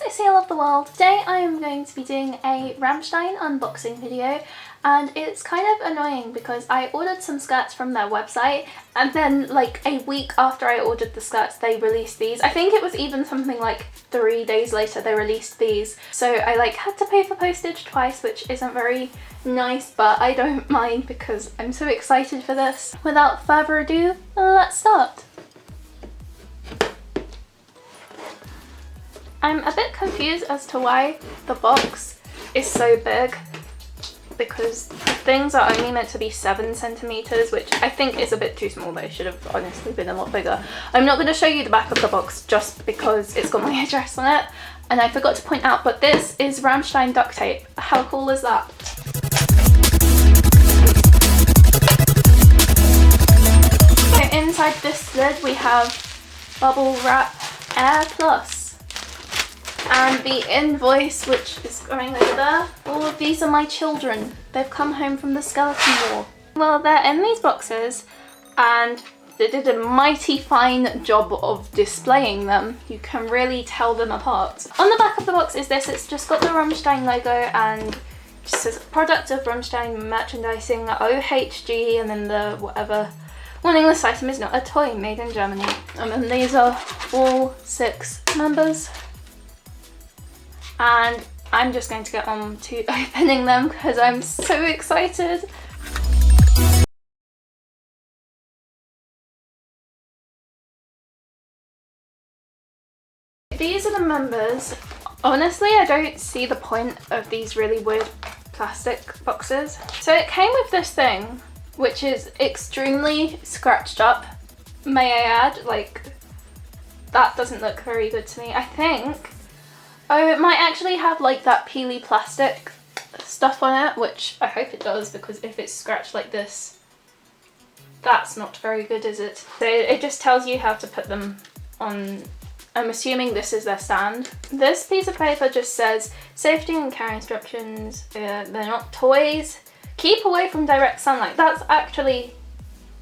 it's EEL of the World. Today I am going to be doing a Rammstein unboxing video, and it's kind of annoying because I ordered some skirts from their website and then like a week after I ordered the skirts they released these. I think it was even something like 3 days later they released these. So I like had to pay for postage twice, which isn't very nice, but I don't mind because I'm so excited for this. Without further ado, let's start. I'm a bit confused as to why the box is so big, because the things are only meant to be 7 centimeters, which I think is a bit too small. They should have honestly been a lot bigger. I'm not going to show you the back of the box just because it's got my address on it, and I forgot to point out, but this is Rammstein duct tape. How cool is that? So inside this lid we have Bubble Wrap Air Plus. And the invoice, which is going over there. All of these are my children. They've come home from the skeleton war. Well, they're in these boxes and they did a mighty fine job of displaying them. You can really tell them apart. On the back of the box is this. It's just got the Rammstein logo and just says product of Rammstein merchandising, OHG, and then the whatever. Warning, this item is not a toy made in Germany. And then these are all 6 members. And I'm just going to get on to opening them because I'm so excited. These are the members. Honestly, I don't see the point of these really weird plastic boxes. So it came with this thing, which is extremely scratched up, may I add. Like, that doesn't look very good to me. I think, oh, it might actually have like that peely plastic stuff on it, which I hope it does, because if it's scratched like this, that's not very good, is it? So it just tells you how to put them on. I'm assuming this is their stand. This piece of paper just says safety and care instructions. They're not toys. Keep away from direct sunlight. That's actually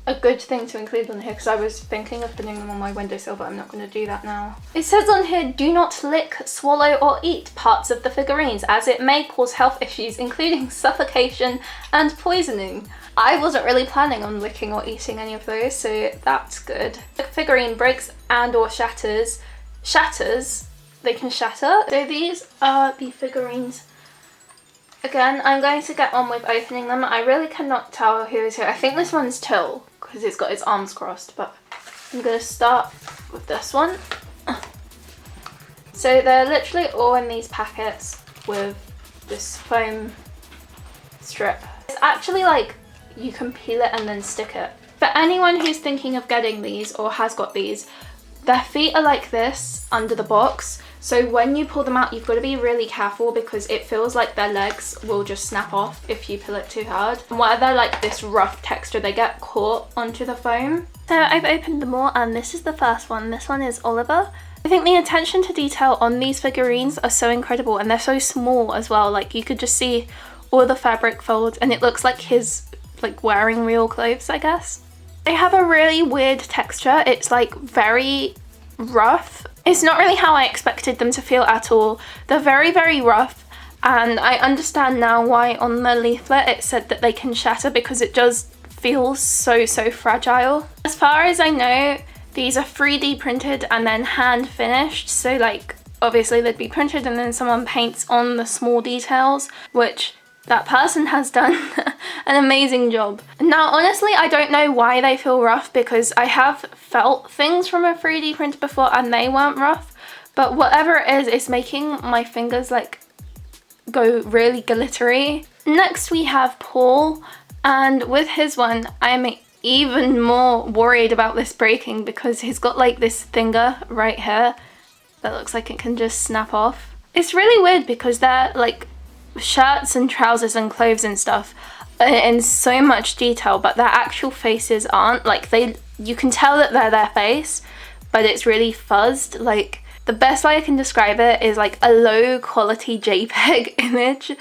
a good thing to include on here, because I was thinking of putting them on my windowsill, but I'm not going to do that now. It says on here, do not lick, swallow or eat parts of the figurines, as it may cause health issues including suffocation and poisoning. I wasn't really planning on licking or eating any of those, so that's good. The figurine breaks and or shatters, they can shatter. So these are the figurines. Again, I'm going to get on with opening them. I really cannot tell who is who. I think this one's Till, because it's got its arms crossed, but I'm going to start with this one. So they're literally all in these packets with this foam strip. It's actually like you can peel it and then stick it. For anyone who's thinking of getting these or has got these, their feet are like this under the box. So when you pull them out, you've got to be really careful because it feels like their legs will just snap off if you pull it too hard. And while they're like this rough texture, they get caught onto the foam. So I've opened them all, and this is the first one. This one is Oliver. I think the attention to detail on these figurines are so incredible, and they're so small as well. Like, you could just see all the fabric folds, and it looks like he's like wearing real clothes, I guess. They have a really weird texture. It's like very rough. It's not really how I expected them to feel at all. They're very, very rough, and I understand now why on the leaflet it said that they can shatter, because it does feel so fragile. As far as I know, these are 3D printed and then hand finished, so like obviously they'd be printed and then someone paints on the small details, which that person has done an amazing job. Now, honestly, I don't know why they feel rough, because I have felt things from a 3D print before and they weren't rough, but whatever it is, it's making my fingers like go really glittery. Next we have Paul, and with his one, I'm even more worried about this breaking because he's got like this finger right here that looks like it can just snap off. It's really weird because they're like shirts and trousers and clothes and stuff in so much detail, but their actual faces aren't. Like, you can tell that they're their face, but it's really fuzzed. Like, the best way I can describe it is like a low quality JPEG image.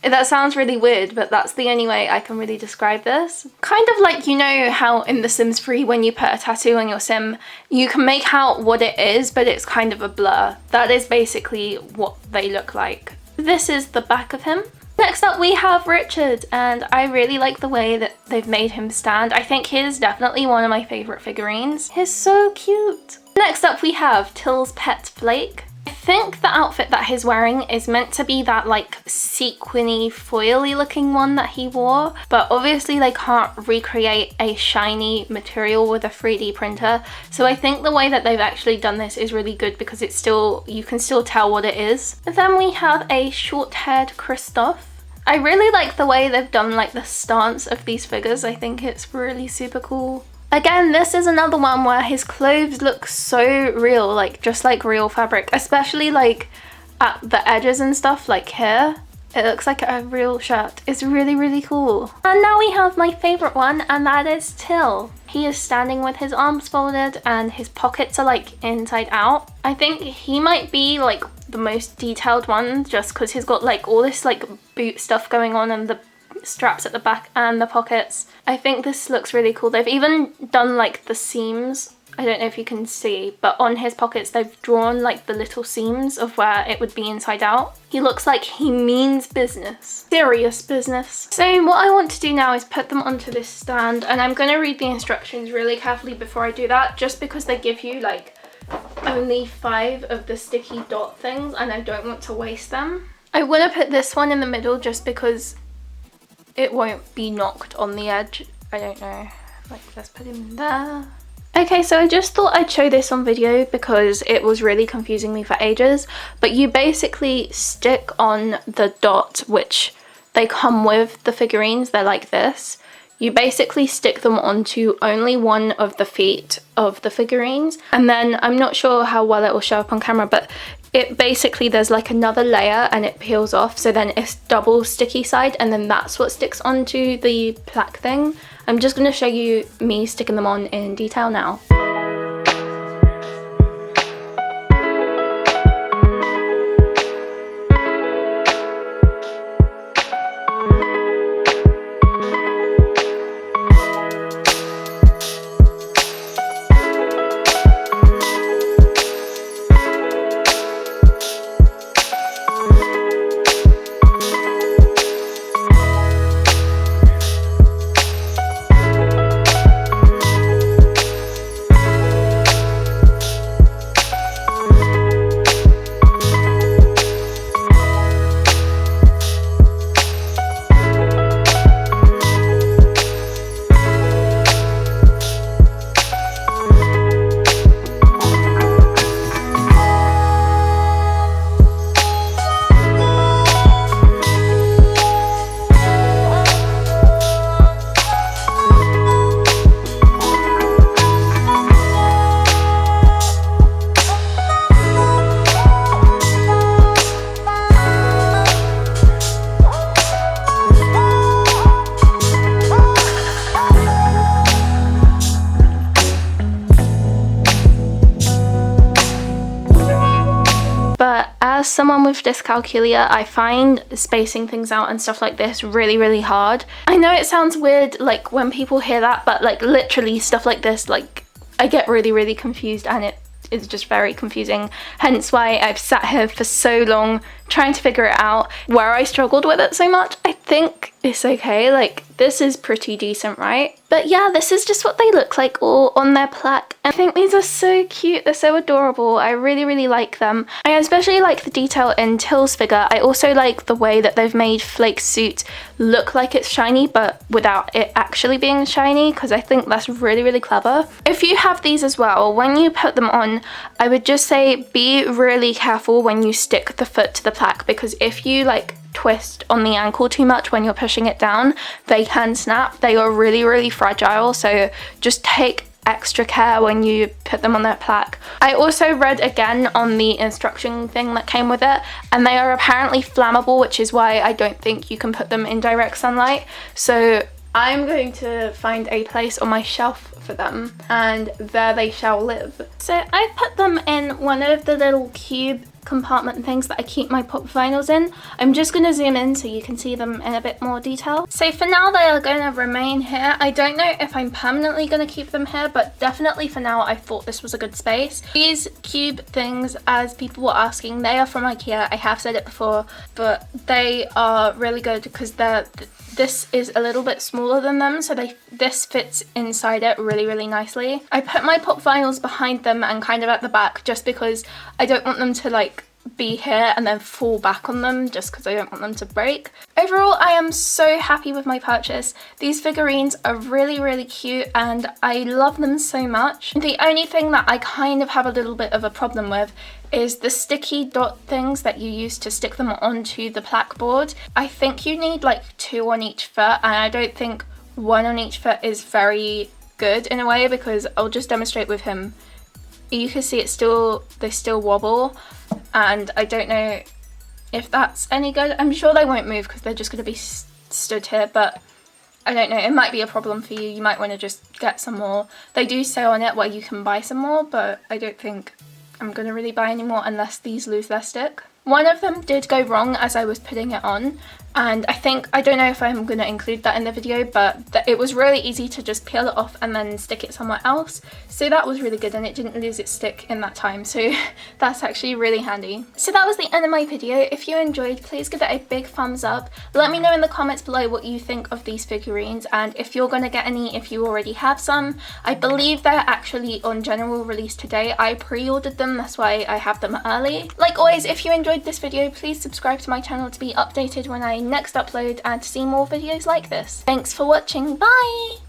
That sounds really weird, but that's the only way I can really describe this. Kind of like, you know how in The Sims 3 when you put a tattoo on your sim, you can make out what it is, but it's kind of a blur. That is basically what they look like. This is the back of him. Next up we have Richard, and I really like the way that they've made him stand. I think he's definitely one of my favourite figurines. He's so cute. Next up we have Till's pet Flake. I think the outfit that he's wearing is meant to be that like sequiny, foily looking one that he wore, but obviously they can't recreate a shiny material with a 3D printer, so I think the way that they've actually done this is really good because it's still, you can still tell what it is. Then we have a short-haired Christo. I really like the way they've done like the stance of these figures. I think it's really super cool. Again, this is another one where his clothes look so real, like just like real fabric, especially like at the edges and stuff, like here. It looks like a real shirt. It's really, really cool. And now we have my favorite one, and that is Till. He is standing with his arms folded and his pockets are like inside out. I think he might be like the most detailed one just because he's got like all this like boot stuff going on and the straps at the back and the pockets. I think this looks really cool. They've even done like the seams. I don't know if you can see, but on his pockets they've drawn like the little seams of where it would be inside out. He looks like he means business. Serious business. So what I want to do now is put them onto this stand, and I'm going to read the instructions really carefully before I do that, just because they give you like only 5 of the sticky dot things and I don't want to waste them. I want to put this one in the middle just because it won't be knocked on the edge. I don't know. Like, let's put him there. Okay, so I just thought I'd show this on video because it was really confusing me for ages. But you basically stick on the dot, which they come with the figurines. They're like this. You basically stick them onto only one of the feet of the figurines. And then I'm not sure how well it will show up on camera, but it basically, there's like another layer and it peels off, so then it's double sticky side, and then that's what sticks onto the plaque thing. I'm just going to show you me sticking them on in detail now. As someone with dyscalculia, I find spacing things out and stuff like this really, really hard. I know it sounds weird like when people hear that, but like literally stuff like this, like I get really, really confused, and it is just very confusing. Hence why I've sat here for so long trying to figure it out. Where I struggled with it so much, I think it's okay. Like, this is pretty decent, right? But yeah, this is just what they look like all on their plaque. I think these are so cute. They're so adorable. I really, really like them. I especially like the detail in Till's figure. I also like the way that they've made Flake's suit look like it's shiny, but without it actually being shiny, because I think that's really, really clever. If you have these as well, when you put them on, I would just say be really careful when you stick the foot to the plaque, because if you like twist on the ankle too much when you're pushing it down, they can snap. They are really, really fragile, so just take extra care when you put them on that plaque. I also read again on the instruction thing that came with it, and they are apparently flammable, which is why I don't think you can put them in direct sunlight. So I'm going to find a place on my shelf for them, and there they shall live. So I put them in one of the little cube compartment things that I keep my pop vinyls in. I'm just going to zoom in so you can see them in a bit more detail. So for now they are going to remain here. I don't know if I'm permanently going to keep them here, but definitely for now I thought this was a good space. These cube things, as people were asking, they are from IKEA. I have said it before, but they are really good because this is a little bit smaller than them, so this fits inside it really nicely. I put my pop vinyls behind them and kind of at the back just because I don't want them to like be here and then fall back on them, just because I don't want them to break. Overall, I am so happy with my purchase. These figurines are really cute and I love them so much. The only thing that I kind of have a little bit of a problem with is the sticky dot things that you use to stick them onto the plaque board. I think you need like 2 on each foot, and I don't think 1 on each foot is very good in a way, because I'll just demonstrate with him. You can see they still wobble, and I don't know if that's any good. I'm sure they won't move because they're just going to be stood here, but I don't know, it might be a problem for you. You might want to just get some more. They do say on it where you can buy some more, but I don't think I'm going to really buy any more unless these lose their stick. One of them did go wrong as I was putting it on, and I don't know if I'm going to include that in the video, but it was really easy to just peel it off and then stick it somewhere else. So that was really good, and it didn't lose its stick in that time, so that's actually really handy. So that was the end of my video. If you enjoyed, please give it a big thumbs up. Let me know in the comments below what you think of these figurines, and if you're going to get any, if you already have some. I believe they're actually on general release today. I pre-ordered them, that's why I have them early. Like always, if you enjoyed this video, please subscribe to my channel to be updated when I next upload and to see more videos like this. Thanks for watching, bye!